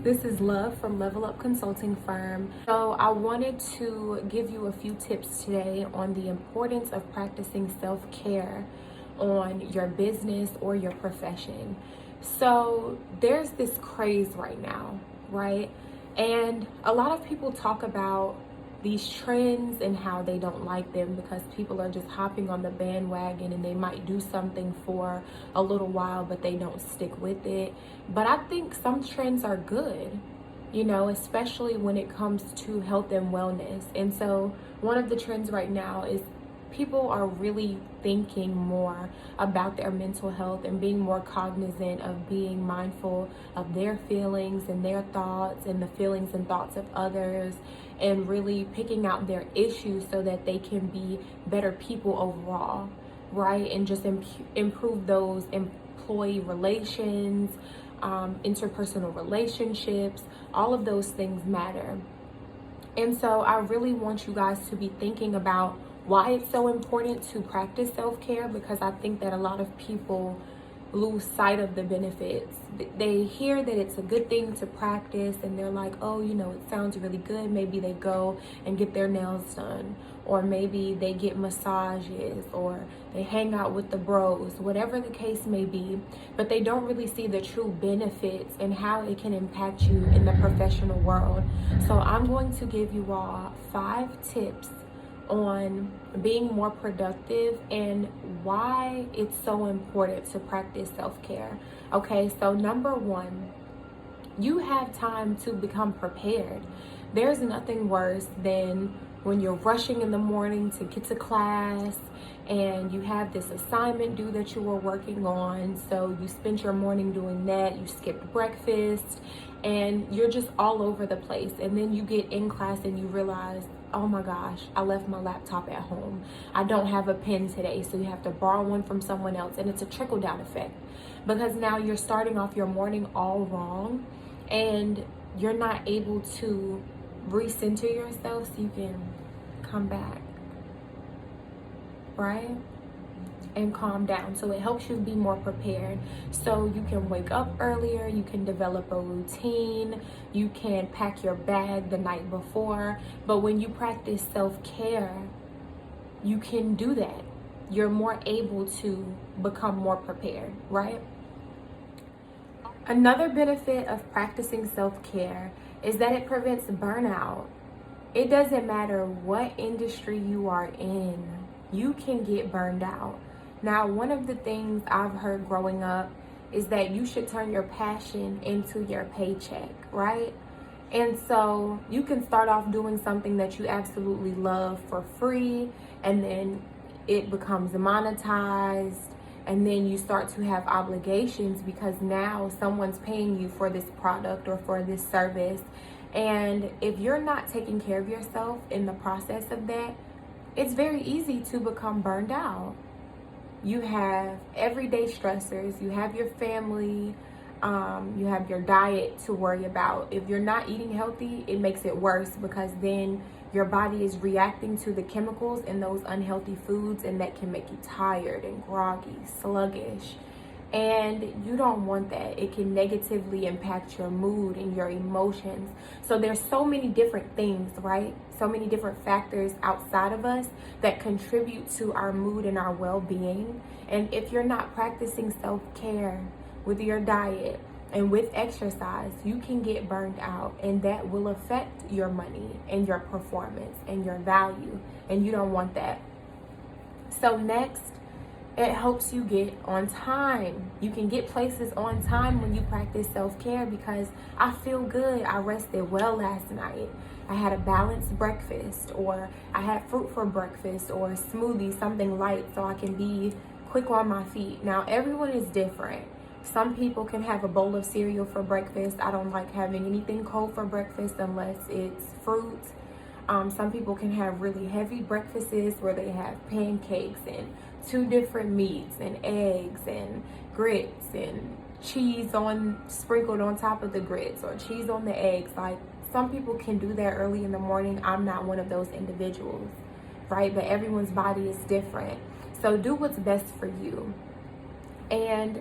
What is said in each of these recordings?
This is Love from Level Up Consulting Firm. So I wanted to give you a few tips today on the importance of practicing self-care on your business or your profession. So there's this craze right now, right? And a lot of people talk about these trends and how they don't like them because people are just hopping on the bandwagon and they might do something for a little while, but they don't stick with it. But I think some trends are good, especially when it comes to health and wellness. And so one of the trends right now is people are really thinking more about their mental health and being more cognizant of being mindful of their feelings and their thoughts and the feelings and thoughts of others, and really picking out their issues so that they can be better people overall, right? And just improve those employee relations, interpersonal relationships. All of those things matter. And so I really want you guys to be thinking about why it's so important to practice self-care, because I think that a lot of people lose sight of the benefits. They hear that it's a good thing to practice and they're like, oh, it sounds really good. Maybe they go and get their nails done, or maybe they get massages, or they hang out with the bros, whatever the case may be, but they don't really see the true benefits and how it can impact you in the professional world. So I'm going to give you all 5 tips on being more productive and why it's so important to practice self-care. Okay, so number 1, you have time to become prepared. There's nothing worse than when you're rushing in the morning to get to class and you have this assignment due that you were working on. So you spent your morning doing that, you skipped breakfast, and you're just all over the place. And then you get in class and you realize, oh my gosh, I left my laptop at home. I don't have a pen today, so you have to borrow one from someone else. And it's a trickle-down effect, because now you're starting off your morning all wrong and you're not able to recenter yourself so you can come back, right? And calm down. So it helps you be more prepared. So you can wake up earlier, you can develop a routine, you can pack your bag the night before. But when you practice self-care, you can do that. You're more able to become more prepared, right? Another benefit of practicing self-care is that it prevents burnout. It doesn't matter what industry you are in, you can get burned out. Now, one of the things I've heard growing up is that you should turn your passion into your paycheck, right? And so you can start off doing something that you absolutely love for free, and then it becomes monetized, and then you start to have obligations because now someone's paying you for this product or for this service. And if you're not taking care of yourself in the process of that, it's very easy to become burned out. You have everyday stressors, you have your family, you have your diet to worry about. If you're not eating healthy, it makes it worse, because then your body is reacting to the chemicals in those unhealthy foods, and that can make you tired and groggy, sluggish. And you don't want that. It can negatively impact your mood and your emotions. So there's so many different things, right? So many different factors outside of us that contribute to our mood and our well-being. And if you're not practicing self-care with your diet and with exercise, you can get burned out, and that will affect your money and your performance and your value. And you don't want that. So next, it helps you get on time. You can get places on time when you practice self-care, because I feel good. I rested well last night. I had a balanced breakfast, or I had fruit for breakfast, or a smoothie, something light, so I can be quick on my feet. Now, everyone is different. Some people can have a bowl of cereal for breakfast. I don't like having anything cold for breakfast unless it's fruit. Some people can have really heavy breakfasts where they have pancakes and 2 different meats and eggs and grits and cheese sprinkled on top of the grits, or cheese on the eggs. Like, some people can do that early in the morning. I'm not one of those individuals, right? But everyone's body is different. So do what's best for you. And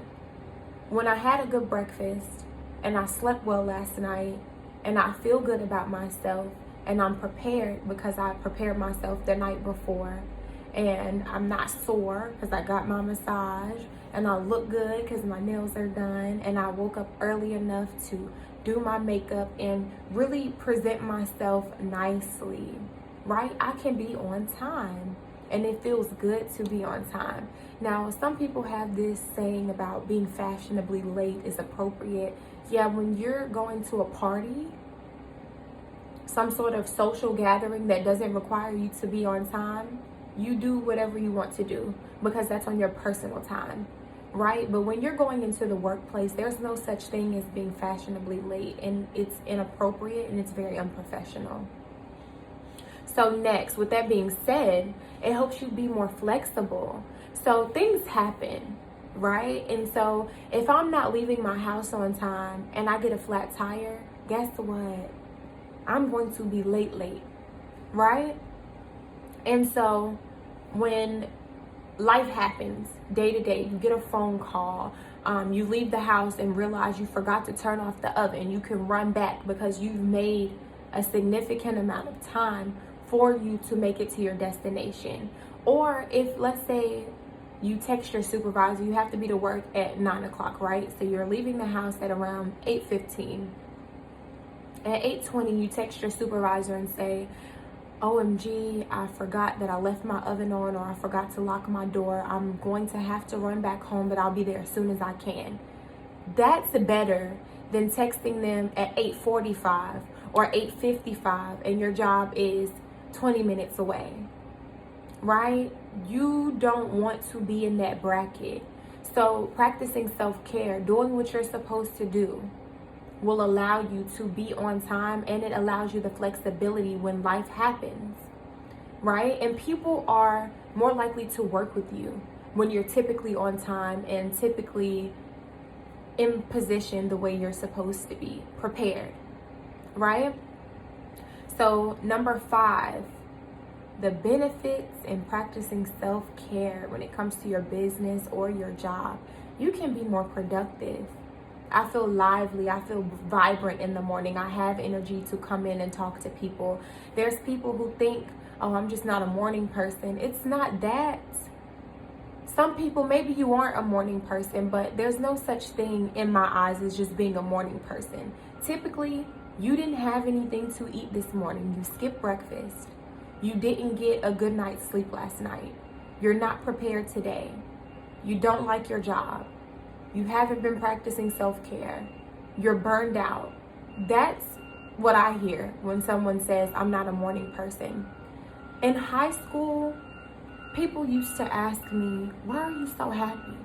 when I had a good breakfast, and I slept well last night, and I feel good about myself, and I'm prepared because I prepared myself the night before, and I'm not sore because I got my massage, and I look good because my nails are done, and I woke up early enough to do my makeup and really present myself nicely, right? I can be on time, and it feels good to be on time. Now, some people have this saying about being fashionably late is appropriate. Yeah, when you're going to a party, some sort of social gathering that doesn't require you to be on time, you do whatever you want to do because that's on your personal time, right? But when you're going into the workplace, there's no such thing as being fashionably late, and it's inappropriate and it's very unprofessional. So next, with that being said, it helps you be more flexible. So things happen, right? And so if I'm not leaving my house on time and I get a flat tire, guess what? I'm going to be late, right? And so when life happens day to day, you get a phone call, you leave the house and realize you forgot to turn off the oven, you can run back because you've made a significant amount of time for you to make it to your destination. Or if, let's say, you text your supervisor, you have to be to work at 9 o'clock, right? So you're leaving the house at around 8:15. At 8:20, you text your supervisor and say, OMG, I forgot that I left my oven on, or I forgot to lock my door. I'm going to have to run back home, but I'll be there as soon as I can. That's better than texting them at 8:45 or 8:55 and your job is 20 minutes away, right? You don't want to be in that bracket. So practicing self-care, doing what you're supposed to do, will allow you to be on time, and it allows you the flexibility when life happens, right? And people are more likely to work with you when you're typically on time and typically in position the way you're supposed to be, prepared, right? So number 5, the benefits in practicing self-care when it comes to your business or your job. You can be more productive. I feel lively, I feel vibrant in the morning. I have energy to come in and talk to people. There's people who think, oh, I'm just not a morning person. It's not that. Some people, maybe you aren't a morning person, but there's no such thing in my eyes as just being a morning person. Typically, you didn't have anything to eat this morning. You skipped breakfast. You didn't get a good night's sleep last night. You're not prepared today. You don't like your job. You haven't been practicing self-care. You're burned out. That's what I hear when someone says, I'm not a morning person. In high school, people used to ask me, why are you so happy?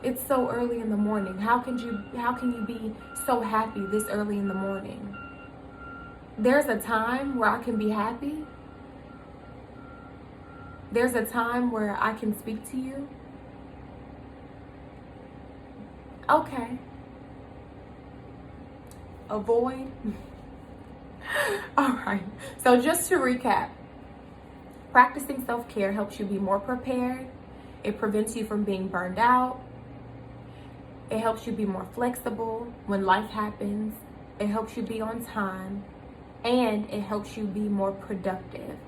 It's so early in the morning. How can you be so happy this early in the morning? There's a time where I can be happy. There's a time where I can speak to you. Okay. Avoid. All right. So just to recap, practicing self-care helps you be more prepared. It prevents you from being burned out. It helps you be more flexible when life happens. It helps you be on time. And it helps you be more productive.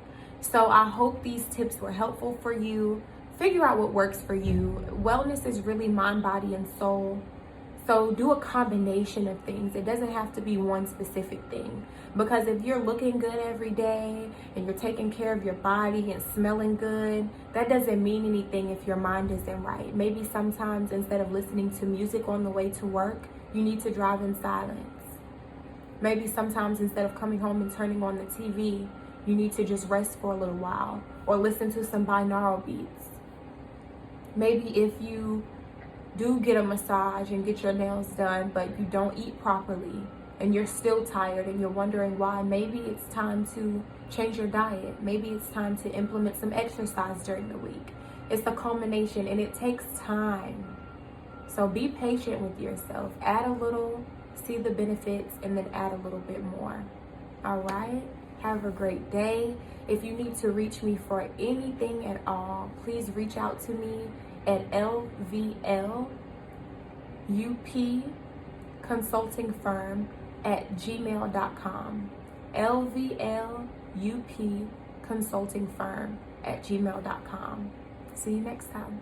So I hope these tips were helpful for you. Figure out what works for you. Wellness is really mind, body, and soul. So do a combination of things. It doesn't have to be one specific thing. Because if you're looking good every day and you're taking care of your body and smelling good, that doesn't mean anything if your mind isn't right. Maybe sometimes instead of listening to music on the way to work, you need to drive in silence. Maybe sometimes instead of coming home and turning on the TV, you need to just rest for a little while or listen to some binaural beats. Maybe if you do get a massage and get your nails done, but you don't eat properly and you're still tired and you're wondering why, maybe it's time to change your diet. Maybe it's time to implement some exercise during the week. It's a culmination and it takes time. So be patient with yourself. Add a little, see the benefits, and then add a little bit more. All right? Have a great day. If you need to reach me for anything at all, please reach out to me at lvlupconsultingfirm lvlupconsultingfirm@gmail.com. lvlupconsultingfirm@gmail.com. See you next time.